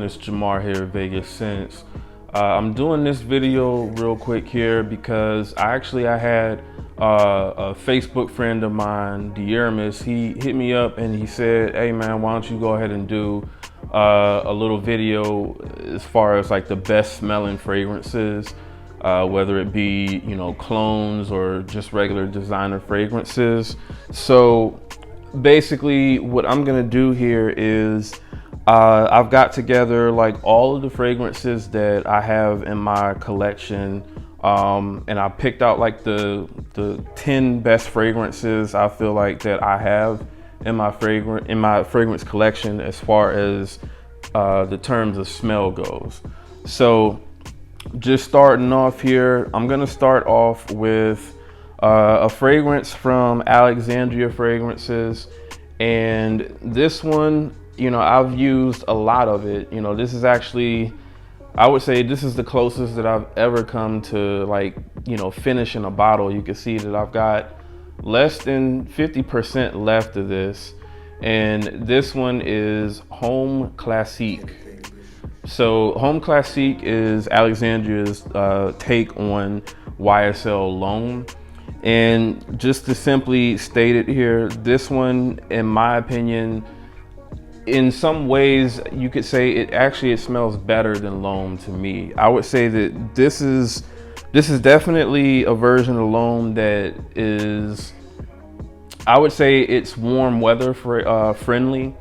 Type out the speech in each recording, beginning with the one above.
It's Jamar here, Vegas Sense. I'm doing this video real quick here because I had a Facebook friend of mine, Dior. He hit me up and he said, "Hey man, why don't you go ahead and do a little video as far as like the best smelling fragrances, whether it be, you know, clones or just regular designer fragrances." So basically what I'm gonna do here is I've got together like all of the fragrances that I have in my collection, and I picked out like the 10 best fragrances I feel like that I have in my fragrance collection as far as the terms of smell goes. So just starting off here, I'm gonna start off with a fragrance from Alexandria Fragrances, and this one, you know, I've used a lot of it. You know, this is actually, I would say this is the closest that I've ever come to like, you know, finishing a bottle. You can see that I've got less than 50% left of this, and this one is Homme Classique. So Homme Classique is Alexandria's take on YSL L'Homme. And just to simply state it here, this one, in my opinion, in some ways you could say it smells better than L'Homme to me. I would say that this is definitely a version of L'Homme that is, I would say it's warm weather friendly.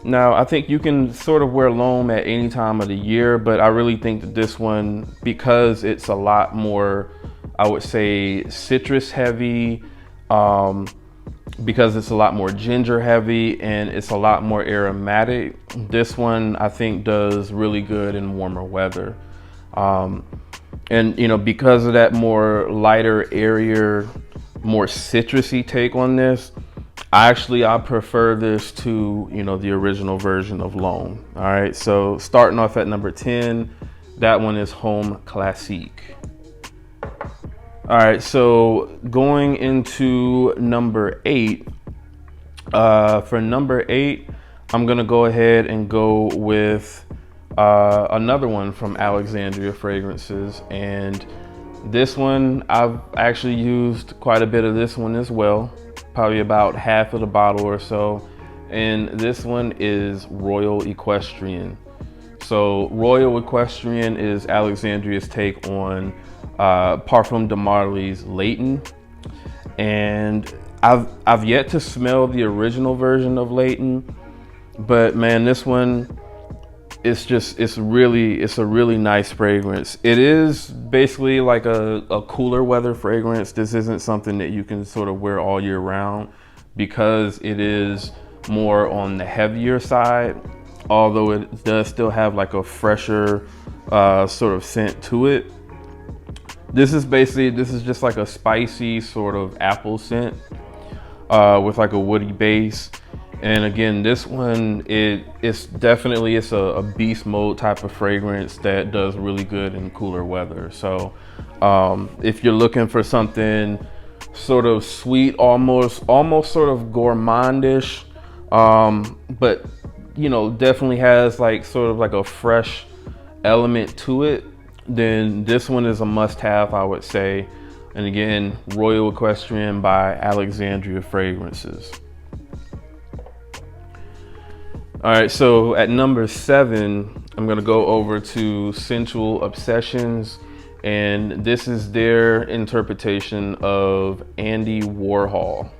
Now, I think you can sort of wear L'Homme at any time of the year, but I really think that this one, because it's a lot more, I would say, citrus heavy, because it's a lot more ginger heavy and it's a lot more aromatic, this one I think does really good in warmer weather. And you know, because of that more lighter, airier, more citrusy take on this, I prefer this to, you know, the original version of L'Homme. All right, so starting off at number 10, that one is Homme Classique. All right, so going into number 8, for number 8, I'm gonna go ahead and go with another one from Alexandria Fragrances, and this one I've actually used quite a bit of this one as well, probably about half of the bottle or so, and this one is Royal Equestrian. So Royal Equestrian is Alexandria's take on Parfum de Marly's Leighton, and I've yet to smell the original version of Leighton, but man, this one, it's a really nice fragrance. It is basically like a cooler weather fragrance. This isn't something that you can sort of wear all year round because it is more on the heavier side, although it does still have like a fresher sort of scent to it. This is just like a spicy sort of apple scent with like a woody base. And again, this one, it's definitely a beast mode type of fragrance that does really good in cooler weather. So if you're looking for something sort of sweet, almost sort of gourmandish, but you know, definitely has like sort of like a fresh element to it, then this one is a must-have, I would say. And again, Royal Equestrian by Alexandria Fragrances. All right, so at number 7, I'm gonna go over to Sensual Obsessions, and this is their interpretation of Andy Warhol.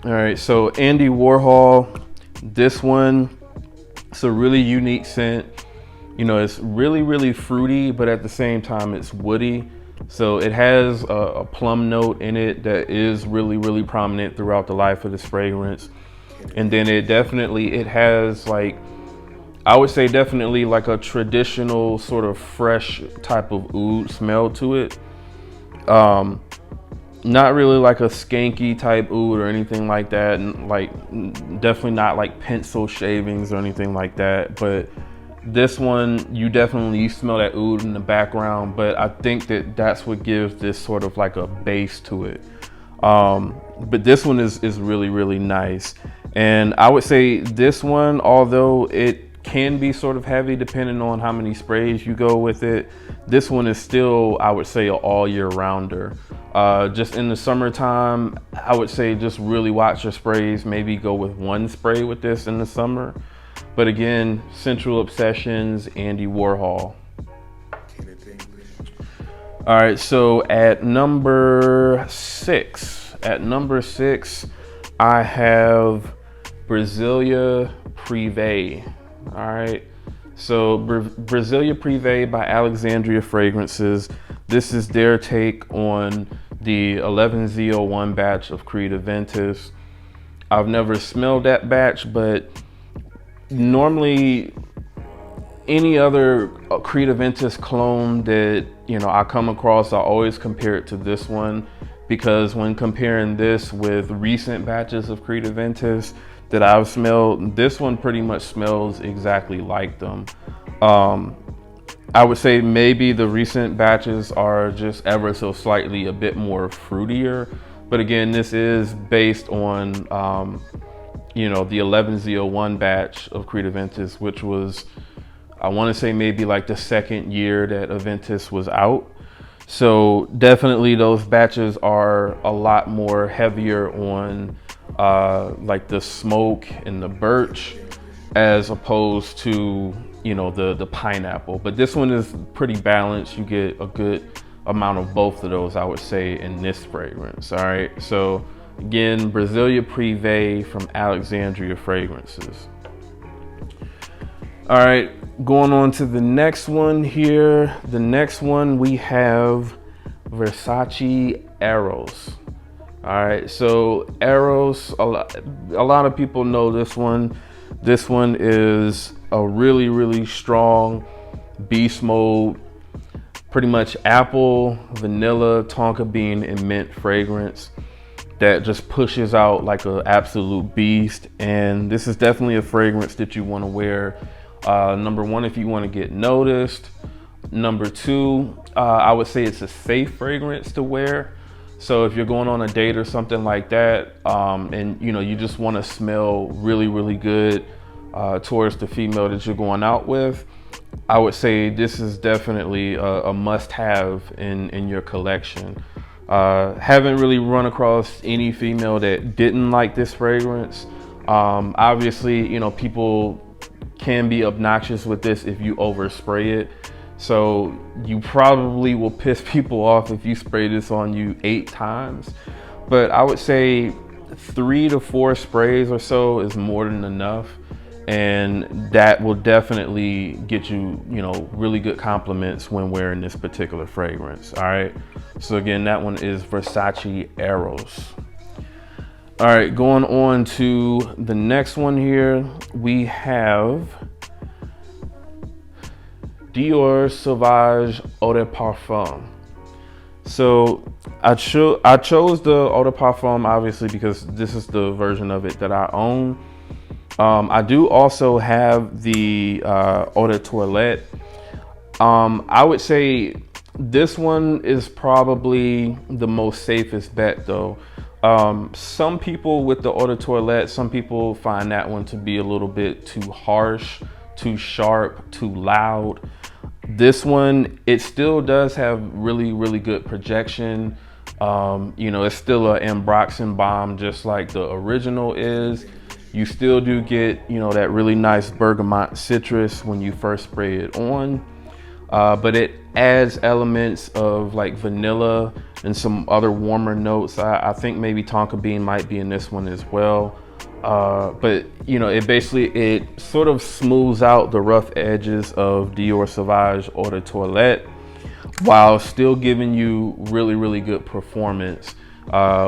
All right, so Andy Warhol, this one, it's a really unique scent. You know, it's really fruity, but at the same time it's woody. So it has a plum note in it that is really prominent throughout the life of this fragrance. And then it has like, I would say definitely like a traditional sort of fresh type of oud smell to it. Not really like a skanky type oud or anything like that, and like definitely not like pencil shavings or anything like that. But this one, you definitely smell that oud in the background, but I think that that's what gives this sort of like a base to it. But this one is really nice. And I would say this one, although it can be sort of heavy depending on how many sprays you go with it. This one is still, I would say, an all year rounder. Just in the summertime, I would say just really watch your sprays. Maybe go with one spray with this in the summer. But again, Central Obsessions, Andy Warhol. All right, so at number six, I have Brasilia Privé. All right, so Brasilia Privé by Alexandria Fragrances. This is their take on the 11Z01 batch of Creed Aventus. I've never smelled that batch, but normally any other Creed Aventus clone that I come across, I always compare it to this one, because when comparing this with recent batches of Creed Aventus that I've smelled, this one pretty much smells exactly like them. I would say maybe the recent batches are just ever so slightly a bit more fruitier, but again, this is based on the 11Z01 batch of Creed Aventus, which was, I want to say, maybe like the second year that Aventus was out. So definitely those batches are a lot more heavier on like the smoke and the birch, as opposed to the pineapple. But this one is pretty balanced. You get a good amount of both of those, I would say, in this fragrance. All right, so again, Brasilia Privé from Alexandria Fragrances. All right, going on to the next one here. The next one we have Versace Arrows. All right, so Arrows, a lot of people know this one. This one is a really, really strong beast mode, pretty much apple, vanilla, tonka bean, and mint fragrance that just pushes out like an absolute beast. And this is definitely a fragrance that you want to wear. Number one, if you want to get noticed. Number two, I would say it's a safe fragrance to wear. So if you're going on a date or something like that, and you just want to smell really, really good towards the female that you're going out with, I would say this is definitely a must-have in your collection. Haven't really run across any female that didn't like this fragrance. Obviously, people can be obnoxious with this if you overspray it. So you probably will piss people off if you spray this on you 8 times. But I would say 3 to 4 sprays or so is more than enough. And that will definitely get you, really good compliments when wearing this particular fragrance. All right. So again, that one is Versace Arrows. All right, going on to the next one here, we have Dior Survives Eau de Parfum. So I chose the Eau de Parfum obviously because this is the version of it that I own. I do also have the Eau de Toilette. I would say this one is probably the most safest bet though. Some people with the Eau de Toilette, some people find that one to be a little bit too harsh, too sharp, too loud. This one, it still does have really, really good projection. It's still an Ambroxan bomb just like the original is. You still do get, that really nice bergamot citrus when you first spray it on. But it adds elements of like vanilla and some other warmer notes. I think maybe tonka bean might be in this one as well. But it sort of smooths out the rough edges of Dior Survives Eau de Toilette while still giving you really, really good performance,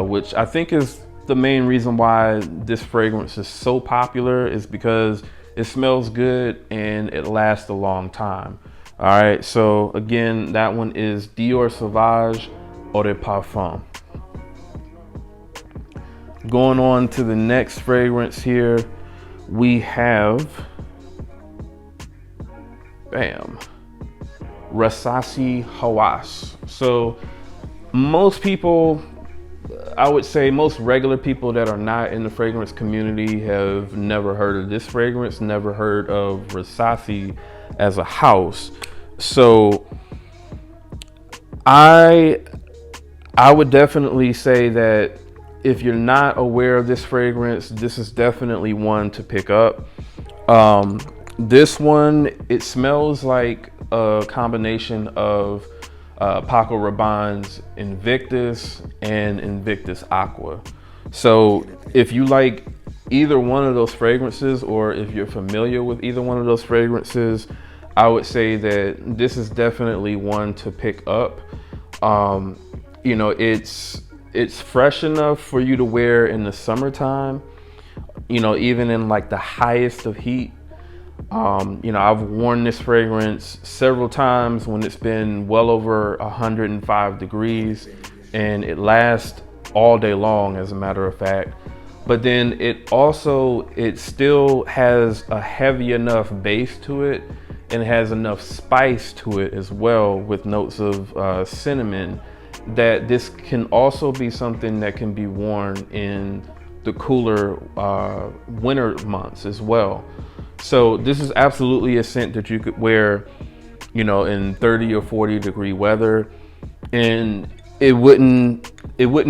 which I think is the main reason why this fragrance is so popular, is because it smells good and it lasts a long time. All right, so again, that one is Dior Survives Eau de Parfum. Going on to the next fragrance here, we have, Versace Arrows. So most people, I would say most regular people that are not in the fragrance community have never heard of this fragrance, never heard of Versace as a house. So I would definitely say that if you're not aware of this fragrance, this is definitely one to pick up. This one, it smells like a combination of Paco Rabanne's Invictus and Invictus Aqua. So if you like either one of those fragrances, or if you're familiar with either one of those fragrances, I would say that this is definitely one to pick up. You know, it's fresh enough for you to wear in the summertime, you know, even in like the highest of heat. You know, I've worn this fragrance several times when it's been well over 105 degrees, and it lasts all day long, as a matter of fact. But then it still has a heavy enough base to it, and it has enough spice to it as well, with notes of cinnamon, that this can also be something that can be worn in the cooler winter months as well. So this is absolutely a scent that you could wear, you know, in 30 or 40 degree weather, and it wouldn't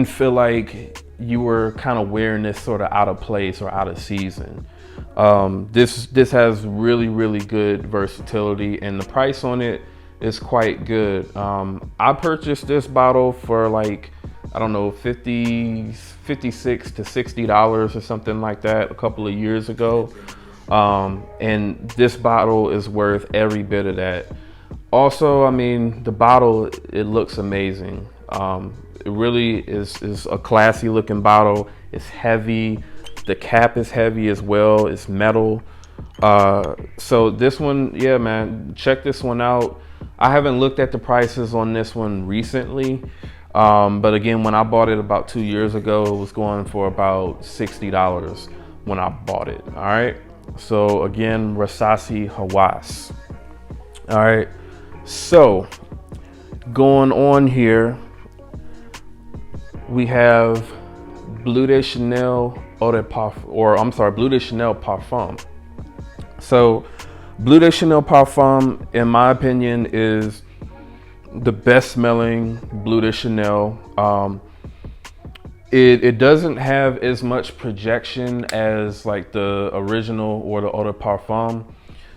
feel like you were kind of wearing this sort of out of place or out of season. This has really good versatility, and the price on it is quite good. I purchased this bottle for like, I don't know, $56 to $60 or something like that a couple of years ago. And this bottle is worth every bit of that. Also, I mean, the bottle, it looks amazing. It really is a classy looking bottle. It's heavy. The cap is heavy as well. It's metal. So this one, yeah, man, check this one out. I haven't looked at the prices on this one recently. But again, when I bought it about 2 years ago, it was going for about $60 when I bought it. All right. So again, Versace Hawass. All right. So going on here, we have Bleu de Chanel Eau de Parfum, or I'm sorry, Bleu de Chanel Parfum. So Bleu de Chanel Parfum, in my opinion, is the best smelling Bleu de Chanel. It doesn't have as much projection as like the original or the Eau de Parfum.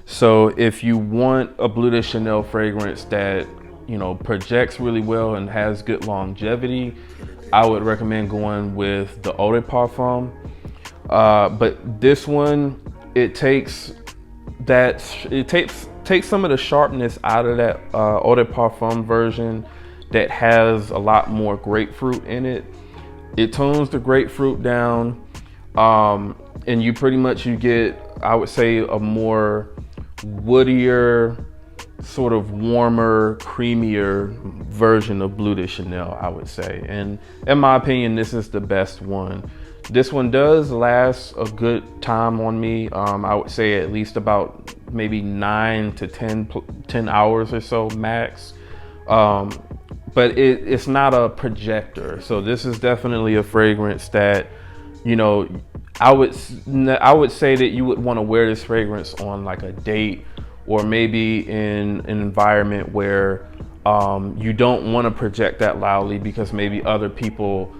So if you want a Bleu de Chanel fragrance that, you know, projects really well and has good longevity, I would recommend going with the Eau de Parfum. But this one, it takes some of the sharpness out of that Eau de Parfum version that has a lot more grapefruit in it. It tones the grapefruit down, and you get, I would say, a more woodier, sort of warmer, creamier version of Bleu de Chanel, I would say. And in my opinion, this is the best one. This one does last a good time on me. I would say at least about maybe 9 to 10 hours or so max. But it's not a projector. So this is definitely a fragrance that, you know, I would say that you would want to wear this fragrance on like a date, or maybe in an environment where you don't want to project that loudly because maybe other people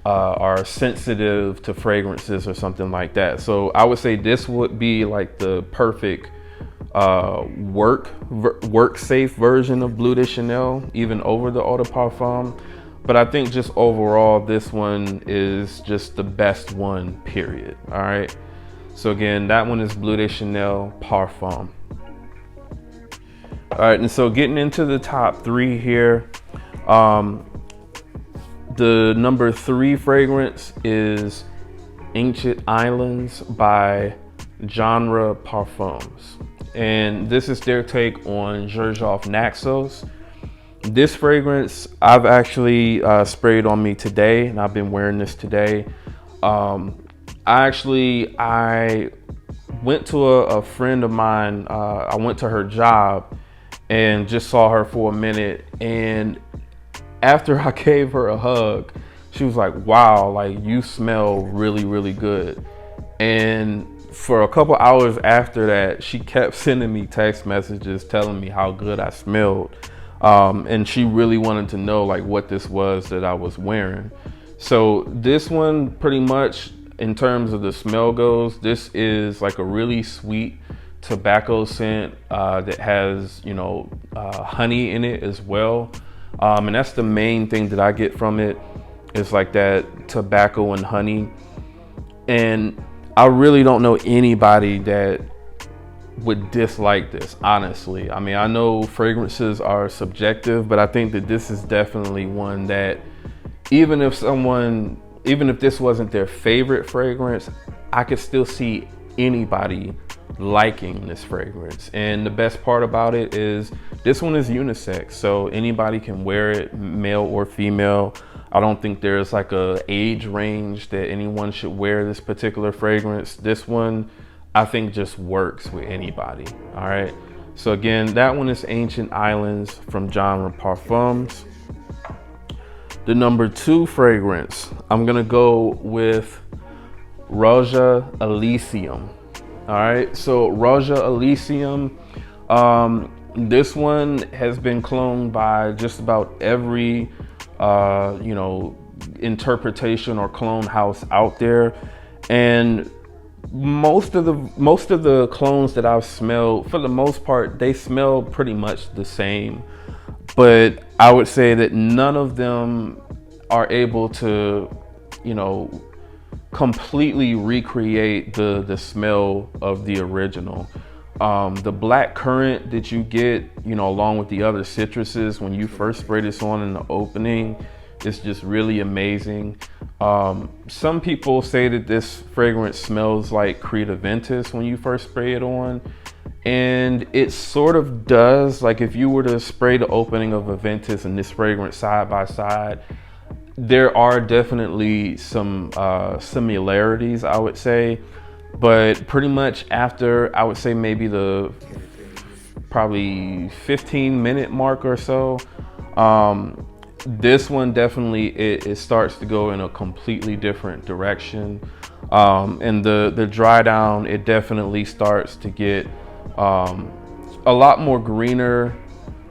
are sensitive to fragrances or something like that. So I would say this would be like the perfect work safe version of Bleu de Chanel, even over the Eau de Parfum. But I think just overall, this one is just the best one, period. All right. So again, that one is Bleu de Chanel Parfum. All right, and so getting into the top 3 here, the number 3 fragrance is Ancient Islands by Genre Parfums. And this is their take on Xerjoff Naxos. This fragrance I've actually sprayed on me today, and I've been wearing this today. I went to a friend of mine. I went to her job and just saw her for a minute. And after I gave her a hug, She was like, wow, like you smell really, really good. And for a couple hours after that, she kept sending me text messages telling me how good I smelled. And she really wanted to know like what this was that I was wearing. So this one, pretty much in terms of the smell goes, this is like a really sweet tobacco scent that has, you know, honey in it as well. And that's the main thing that I get from it, is like that tobacco and honey. And I really don't know anybody that would dislike this, honestly. I mean, I know fragrances are subjective, but I think that this is definitely one that even if this wasn't their favorite fragrance, I could still see anybody liking this fragrance. And the best part about it is this one is unisex, so anybody can wear it, male or female. I don't think there's like a age range that anyone should wear this particular fragrance. This one, I think, just works with anybody. All right. So again, that one is Ancient Islands from Genre Parfums. The number 2 fragrance, I'm gonna go with Roja Elysium. All right. So Roja Elysium, this one has been cloned by just about every you know, interpretation or clone house out there, and most of the clones that I've smelled, for the most part, they smell pretty much the same. But I would say that none of them are able to, you know, completely recreate the smell of the original. The black currant that you get, you know, along with the other citruses when you first spray this on in the opening, is just really amazing. Some people say that this fragrance smells like Creed Aventus when you first spray it on, and it sort of does. Like if you were to spray the opening of Aventus and this fragrance side by side, there are definitely some similarities, I would say. But pretty much after, I would say maybe the probably 15-minute mark or so, this one definitely, it starts to go in a completely different direction. And the dry down, it definitely starts to get a lot more greener,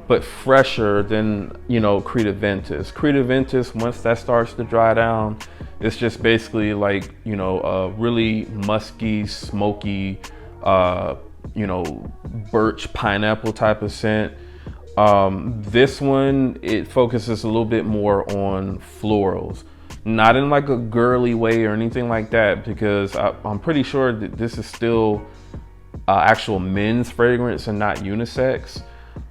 but fresher than, you know, Creed Aventus. Creed Aventus, once that starts to dry down, it's just basically like, you know, a really musky, smoky, you know, birch pineapple type of scent. This one, it focuses a little bit more on florals, not in like a girly way or anything like that, because I'm pretty sure that this is still actual men's fragrance and not unisex.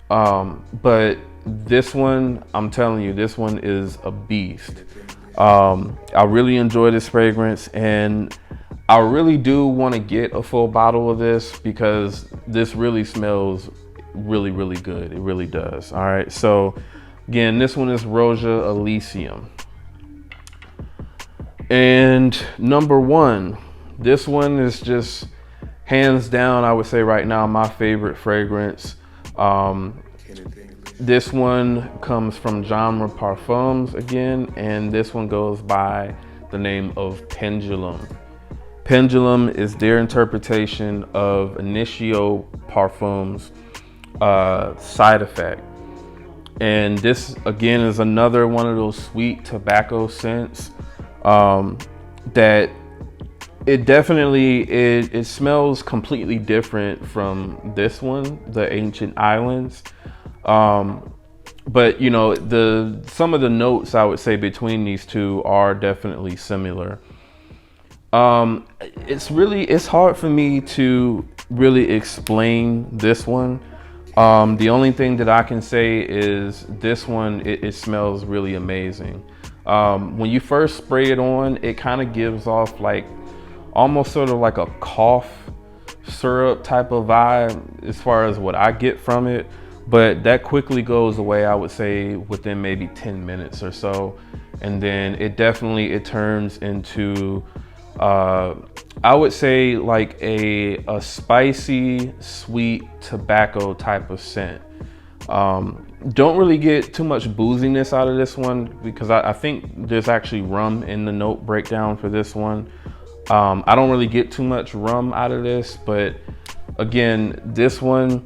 But this one, I'm telling you, this one is a beast. I really enjoy this fragrance, and I really do want to get a full bottle of this because this really smells really, really good. It really does. All right. So again, this one is Roja Elysium. And number 1, this one is just hands down, I would say right now, my favorite fragrance. This one comes from Genre Parfums again, and this one goes by the name of Pendulum. Pendulum is their interpretation of Initio Parfums Side Effect. And this again is another one of those sweet tobacco scents that it definitely, it smells completely different from this one, the Ancient Islands. But you know, some of the notes I would say between these two are definitely similar. It's hard for me to really explain this one. The only thing that I can say is this one, it smells really amazing. When you first spray it on, it kind of gives off like almost sort of like a cough syrup type of vibe as far as what I get from it. But that quickly goes away, I would say, within maybe 10 minutes or so. And then it turns into, I would say like a spicy, sweet tobacco type of scent. Don't really get too much booziness out of this one because I think there's actually rum in the note breakdown for this one. I don't really get too much rum out of this, but again, this one,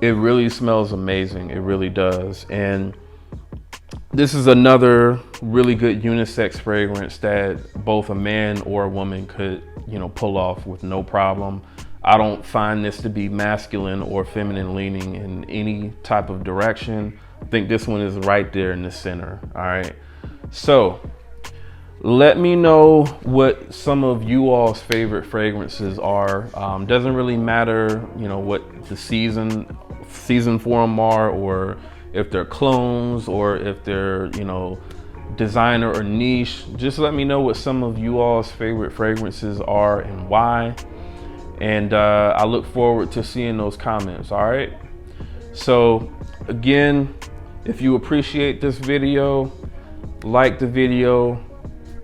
it really smells amazing. It really does. And this is another really good unisex fragrance that both a man or a woman could, you know, pull off with no problem. I don't find this to be masculine or feminine leaning in any type of direction. I think this one is right there in the center. All right. So let me know what some of you all's favorite fragrances are. Doesn't really matter, you know, what the season for them are, or if they're clones, or if they're, you know, designer or niche. Just let me know what some of you all's favorite fragrances are and why. And I look forward to seeing those comments. All right. So again, if you appreciate this video, like the video,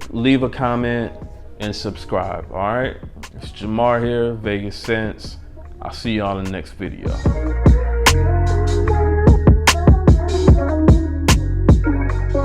leave a comment and subscribe. All right. It's Jamar here, Vegas Sense. I'll see y'all in the next video.